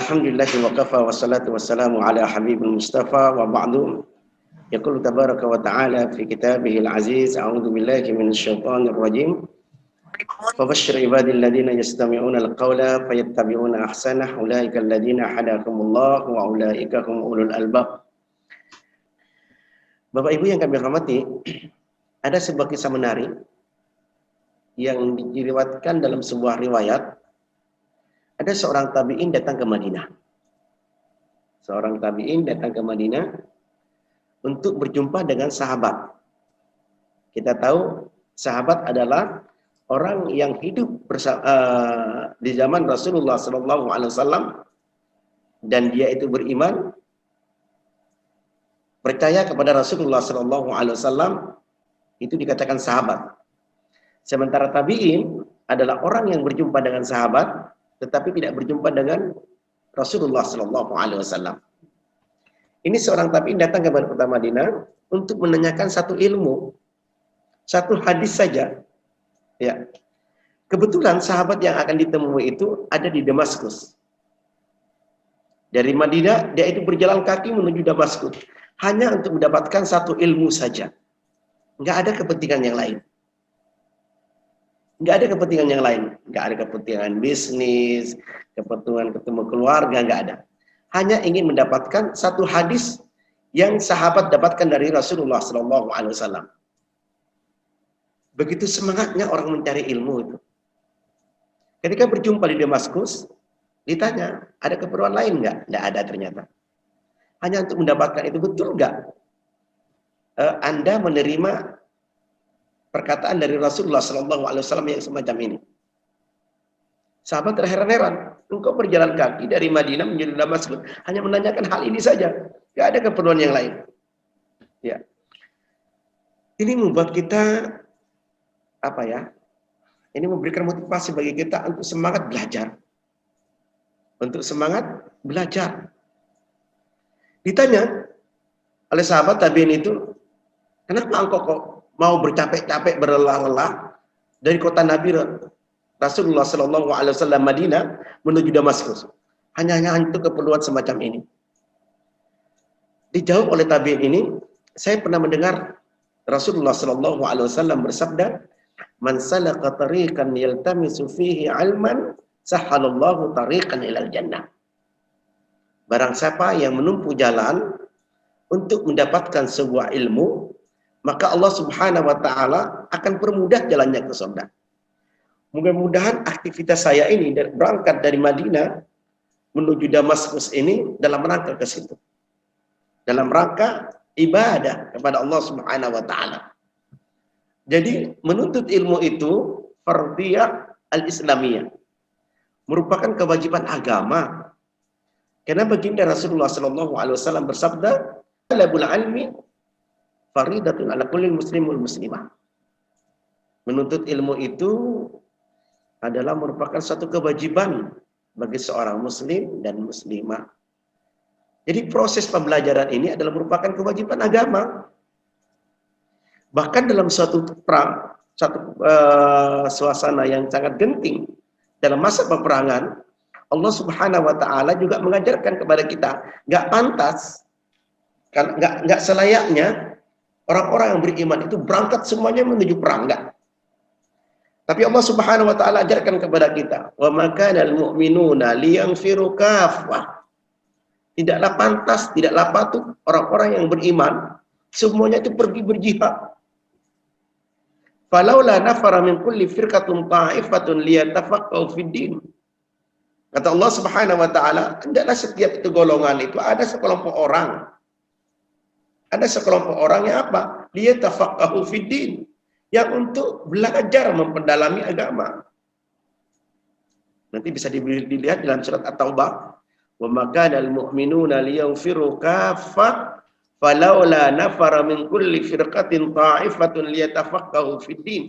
Alhamdulillahi wa kafa wa salatu wassalamu ala habibul mustafa wa ba'du. Yaqulu tabaraka wa ta'ala fi kitabihil aziz, a'udzu billahi minasyaitonir rajim. Fabashshir ibadil ladzina yastami'una al-qawla fayattabi'una ahsanah, ulaika alladzina hadahumullah wa ulaika hum ulul albab. Bapak Ibu yang kami hormati, ada sebuah kisah menarik yang diriwayatkan dalam sebuah riwayat. Ada seorang tabi'in datang ke Madinah. Seorang tabi'in datang ke Madinah untuk berjumpa dengan sahabat. Kita tahu sahabat adalah orang yang hidup di zaman Rasulullah SAW dan dia itu beriman, percaya kepada Rasulullah SAW, itu dikatakan sahabat. Sementara tabi'in adalah orang yang berjumpa dengan sahabat tetapi tidak berjumpa dengan Rasulullah SAW. Ini seorang tabi'in datang ke kota Madinah untuk menanyakan satu ilmu, satu hadis saja. Ya, kebetulan sahabat yang akan ditemui itu ada di Damaskus. Dari Madinah dia itu berjalan kaki menuju Damaskus hanya untuk mendapatkan satu ilmu saja. Nggak ada kepentingan yang lain. Nggak ada kepentingan yang lain. Nggak ada kepentingan bisnis, kepentingan ketemu keluarga, nggak ada. Hanya ingin mendapatkan satu hadis yang sahabat dapatkan dari Rasulullah SAW. Begitu semangatnya orang mencari ilmu itu. Ketika berjumpa di Damaskus, ditanya, ada keperluan lain nggak? Nggak ada ternyata. Hanya untuk mendapatkan itu, betul nggak? Anda menerima perkataan dari Rasulullah SAW yang semacam ini. Sahabat terheran-heran, engkau berjalan kaki dari Madinah menuju Damaskus hanya menanyakan hal ini saja, tidak ada keperluan yang lain. Ya, ini membuat kita Ini memberikan motivasi bagi kita untuk semangat belajar, Ditanya oleh sahabat tabi'in itu, kenapa engkau kok mau bercapek-capek berlelah-lelah dari kota Nabi Rasulullah SAW Madinah menuju Damaskus hanya untuk keperluan semacam ini? Dijawab oleh tabi'in ini, saya pernah mendengar Rasulullah SAW bersabda, man salaka tariqan yaltamisu fihi ilman sahhalallahu tariqan ilal jannah. Barang siapa yang menempuh jalan untuk mendapatkan sebuah ilmu, maka Allah Subhanahu wa Ta'ala akan permudah jalannya ke surga. Mudah-mudahan aktivitas saya ini berangkat dari Madinah menuju Damaskus ini dalam rangka ke situ, dalam rangka ibadah kepada Allah Subhanahu wa Ta'ala. Jadi menuntut ilmu itu fardhiyah al-islamiyah, merupakan kewajiban agama. Karena baginda Rasulullah SAW bersabda, talabul ilmi faridatun ala kulli muslimul muslimah. Menuntut ilmu itu adalah merupakan satu kewajiban bagi seorang muslim dan muslimah. Jadi proses pembelajaran ini adalah merupakan kewajiban agama. Bahkan dalam suatu perang, suasana yang sangat genting dalam masa peperangan, Allah Subhanahu wa Ta'ala juga mengajarkan kepada kita, nggak pantas, nggak selayaknya orang-orang yang beriman itu berangkat semuanya menuju perang, enggak. Tapi Allah Subhanahu wa Ta'ala ajarkan kepada kita, wa makanal mu'minuna liyanfiru kaffah. Tidaklah pantas, tidaklah patut orang-orang yang beriman semuanya itu pergi berjihad. Falaula nafara min kulli firqatin ta'ifatun liyatafaqahu fid din. Kata Allah Subhanahu wa Ta'ala, hendaklah setiap itu golongan itu ada sekelompok orang. Ada sekelompok orang yang apa? Liyatafaqahu fid din, yang untuk belajar memperdalami agama. Nanti bisa dilihat dalam surat At-Taubah, wa makanal mu'minuna liyanfiru kaffah falaula nafara min kulli firqatin ta'ifatun liyatafaqahu fid din.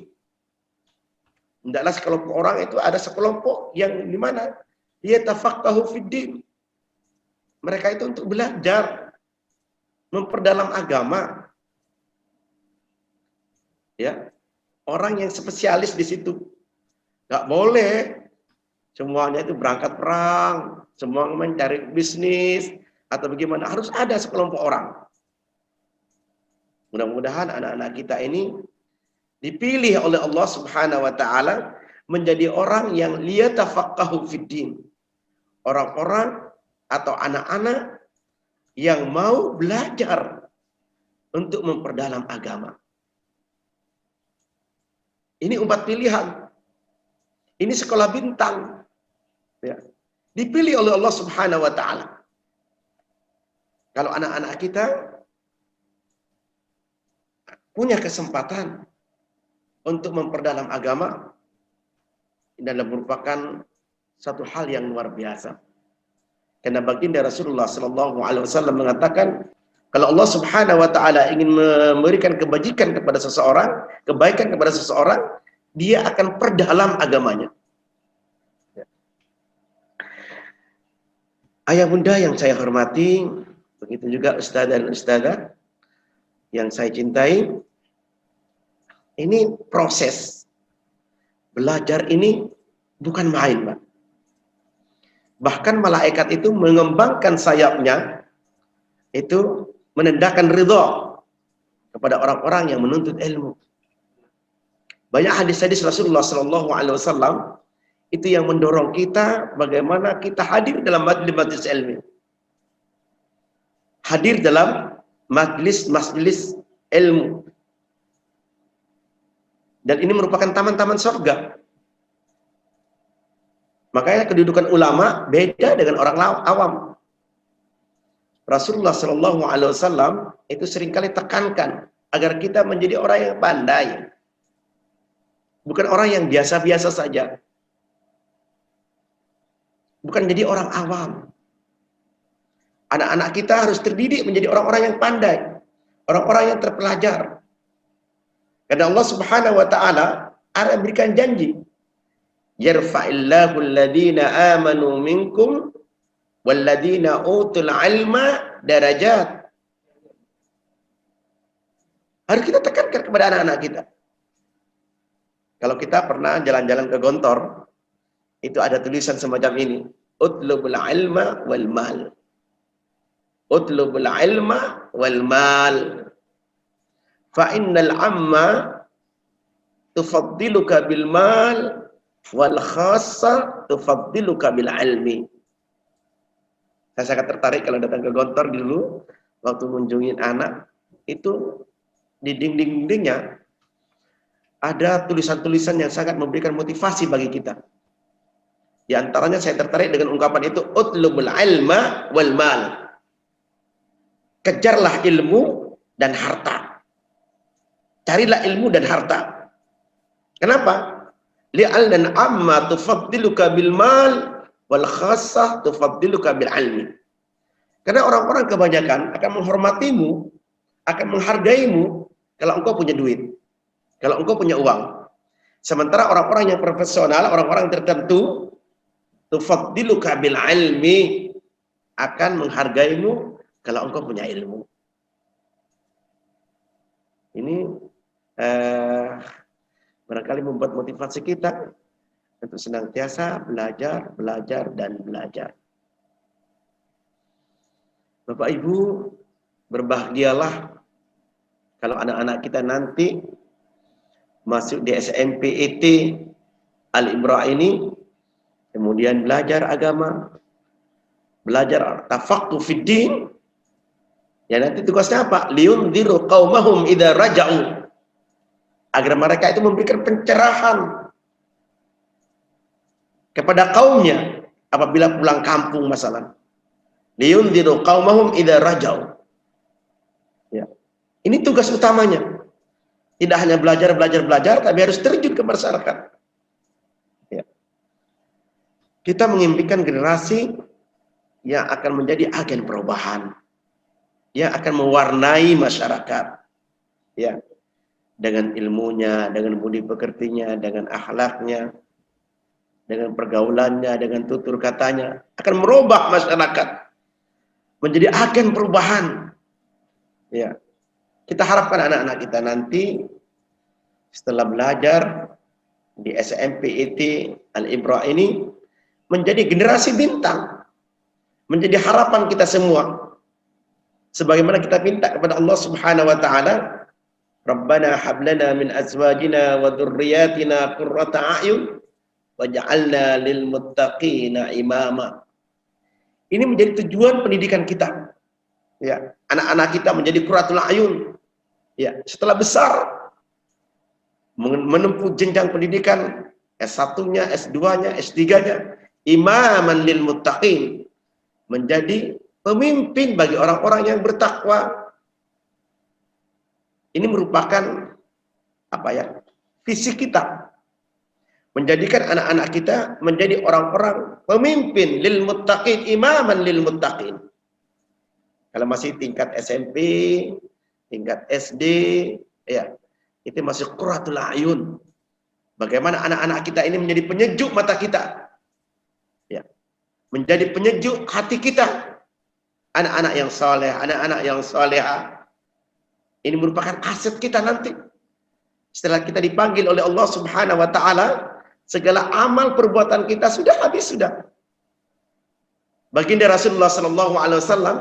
Hendaklah sekelompok orang itu ada sekelompok yang di mana liyatafaqahu fid din. Mereka itu untuk belajar memperdalam agama. Ya. Orang yang spesialis di situ. Enggak boleh semuanya itu berangkat perang, semua mencari bisnis, atau bagaimana, harus ada sekelompok orang. Mudah-mudahan anak-anak kita ini dipilih oleh Allah Subhanahu wa taala menjadi orang yang liyatafaqahu fiddin. Orang-orang atau anak-anak yang mau belajar untuk memperdalam agama. Ini umat pilihan. Ini sekolah bintang. Ya. Dipilih oleh Allah Subhanahu wa taala. Kalau anak-anak kita punya kesempatan untuk memperdalam agama, ini adalah merupakan satu hal yang luar biasa. Karena baginda Rasulullah Sallallahu Alaihi Wasallam mengatakan, kalau Allah Subhanahu Wa Taala ingin memberikan kebajikan kepada seseorang, kebaikan kepada seseorang, Dia akan perdalam agamanya. Ayah bunda yang saya hormati, begitu juga ustaz dan ustazah yang saya cintai, ini proses belajar ini bukan main, Pak. Bahkan malaikat itu mengembangkan sayapnya, itu menandakan ridha kepada orang-orang yang menuntut ilmu. Banyak hadis-hadis Rasulullah Sallallahu Alaihi Wasallam itu yang mendorong kita bagaimana kita hadir dalam majlis ilmu, hadir dalam majlis ilmu, dan ini merupakan taman-taman surga. Makanya kedudukan ulama beda dengan orang awam. Rasulullah Shallallahu Alaihi Wasallam itu seringkali tekankan agar kita menjadi orang yang pandai, bukan orang yang biasa-biasa saja, bukan jadi orang awam. Anak-anak kita harus terdidik menjadi orang-orang yang pandai, orang-orang yang terpelajar. Karena Allah Subhanahu Wa Taala akan memberikan janji, yarfa'illahu alladhina amanu minkum walladhina utul ilma darajat. Harus kita tekankan kepada anak-anak kita. Kalau kita pernah jalan-jalan ke Gontor, itu ada tulisan semacam ini, utlubul ilma wal mal. Utlubul ilma wal mal. Fa innal amma tufaddiluka bil mal wal khassa tufaddiluka bil ilmi. Saya sangat tertarik kalau datang ke Gontor dulu, waktu mengunjungi anak, itu di dinding-dindingnya ada tulisan-tulisan yang sangat memberikan motivasi bagi kita. Di antaranya saya tertarik dengan ungkapan itu, utlubul ilma wal mal. Kejarlah ilmu dan harta. Carilah ilmu dan harta. Kenapa? Li'anna amma tufaddiluka bil mal wal khassah tufaddiluka bil ilmi. Karena orang-orang kebanyakan akan menghormatimu, akan menghargaimu kalau engkau punya duit, kalau engkau punya uang. Sementara orang-orang yang profesional, orang-orang tertentu, tufaddiluka bil ilmi, akan menghargaimu kalau engkau punya ilmu. Ini barangkali membuat motivasi kita untuk senantiasa belajar, belajar, dan belajar. Bapak Ibu, berbahagialah kalau anak-anak kita nanti masuk di SMPET Al-Ibrah ini, kemudian belajar agama, belajar tafaqquh fiddin. Ya, nanti tugasnya apa? Liundziru qaumahum idza raja'u. Agar mereka itu memberikan pencerahan kepada kaumnya apabila pulang kampung masalah. Liundziru qaumahum idza raja'u. Ya. Ini tugas utamanya. Tidak hanya belajar, tapi harus terjun ke masyarakat. Ya. Kita mengimpikan generasi yang akan menjadi agen perubahan, yang akan mewarnai masyarakat, ya, dengan ilmunya, dengan budi pekertinya, dengan akhlaknya, dengan pergaulannya, dengan tutur katanya, akan merubah masyarakat menjadi agen perubahan. Ya, kita harapkan anak-anak kita nanti setelah belajar di SMPET Al-Ibrah ini menjadi generasi bintang, menjadi harapan kita semua. Sebagaimana kita minta kepada Allah Subhanahu wa taala, Rabbana hab lana min azwajina wa dzurriyyatina qurrata a'yun waj'alna lil muttaqina imama. Ini menjadi tujuan pendidikan kita. Ya, anak-anak kita menjadi qurratul a'yun. Ya, setelah besar menempuh jenjang pendidikan S1-nya, S2-nya, S3-nya, imaman lil muttaqin, menjadi pemimpin bagi orang-orang yang bertakwa. Ini merupakan apa ya? Visi kita. Menjadikan anak-anak kita menjadi orang-orang pemimpin lil muttaqin, imaman lil muttaqin. Kalau masih tingkat SMP, tingkat SD, ya, itu masih qurratul ayun. Bagaimana anak-anak kita ini menjadi penyejuk mata kita. Ya. Menjadi penyejuk hati kita. Anak-anak yang saleh, anak-anak yang salehah. Ini merupakan aset kita nanti. Setelah kita dipanggil oleh Allah Subhanahu wa taala, segala amal perbuatan kita sudah habis sudah. Baginda Rasulullah sallallahu alaihi wasallam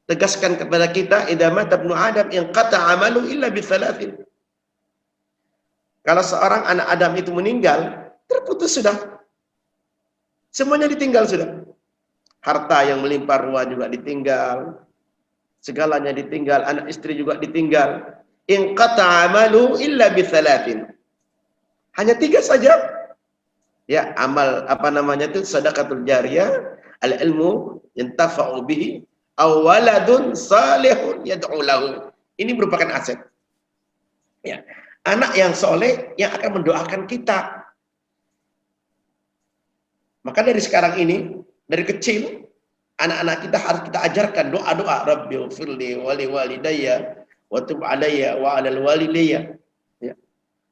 tegaskan kepada kita, idza mata ibnu adam inqata amalu illa bi thalathin. Kalau seorang anak Adam itu meninggal, terputus sudah. Semuanya ditinggal sudah. Harta yang melimpah ruah juga ditinggal. Segalanya ditinggal, anak istri juga ditinggal. Inqata amalu illa bi thalathin. Hanya 3 saja. Ya, amal apa namanya itu sedekatul jariyah, al-ilmu yantafa'u bihi, aw waladun salihun yad'u lahu. Ini merupakan aset. Ya. Anak yang soleh yang akan mendoakan kita. Maka dari sekarang ini, dari kecil, anak-anak kita harus kita ajarkan doa-doa. Rabbighfirli wa li walidayya wa tub alayya wa 'alal walidayya. Ya.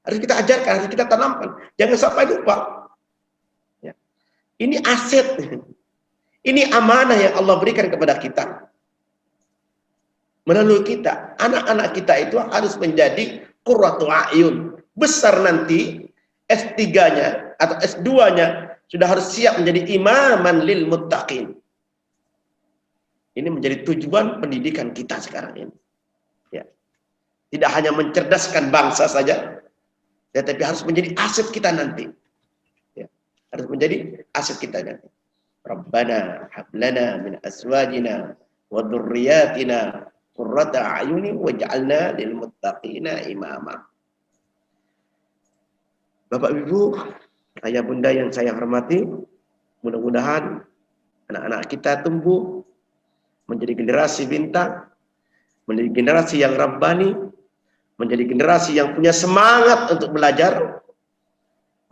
Harus kita ajarkan, harus kita tanamkan. Jangan sampai lupa. Ya. Ini aset. Ini amanah yang Allah berikan kepada kita. Melalui kita, anak-anak kita itu harus menjadi qurratu a'yun. Besar nanti S3-nya atau S2-nya sudah harus siap menjadi imaman lil muttaqin. Ini menjadi tujuan pendidikan kita sekarang ini. Ya. Tidak hanya mencerdaskan bangsa saja, tetapi harus menjadi aset kita nanti. Ya. Harus menjadi aset kita nanti. Rabbana hab lana min azwajina wa dzurriyyatina qurrata a'yuni waj'alna lil muttaqina imama. Bapak Ibu, ayah bunda yang saya hormati, mudah-mudahan anak-anak kita tumbuh menjadi generasi bintang, menjadi generasi yang rabbani, menjadi generasi yang punya semangat untuk belajar,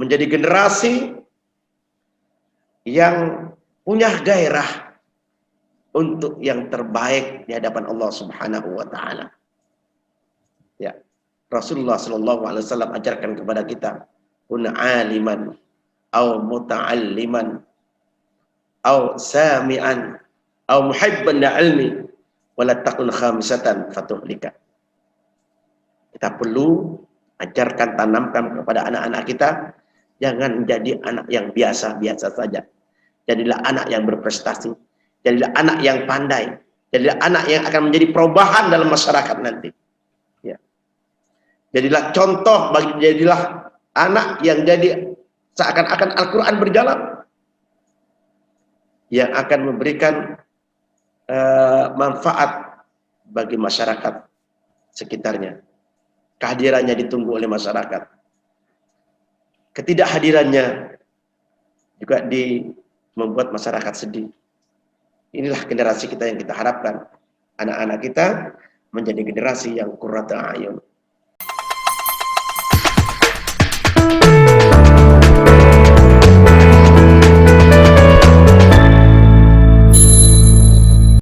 menjadi generasi yang punya gairah untuk yang terbaik di hadapan Allah Subhanahu wa taala. Ya. Rasulullah sallallahu alaihi wasallam ajarkan kepada kita, kun aliman au muta'alliman au sami'an au muhibban ilmi wala takun khamisatan fatuhlika. Kita perlu ajarkan, tanamkan kepada anak-anak kita, jangan menjadi anak yang biasa-biasa saja. Jadilah anak yang berprestasi. Jadilah anak yang pandai. Jadilah anak yang akan menjadi perubahan dalam masyarakat nanti. Ya. Jadilah contoh, jadilah anak yang jadi seakan-akan Al-Quran berjalan. Yang akan memberikan manfaat bagi masyarakat sekitarnya. Kehadirannya ditunggu oleh masyarakat. Ketidakhadirannya juga membuat masyarakat sedih. Inilah generasi kita yang kita harapkan. Anak-anak kita menjadi generasi yang qurrata a'yun.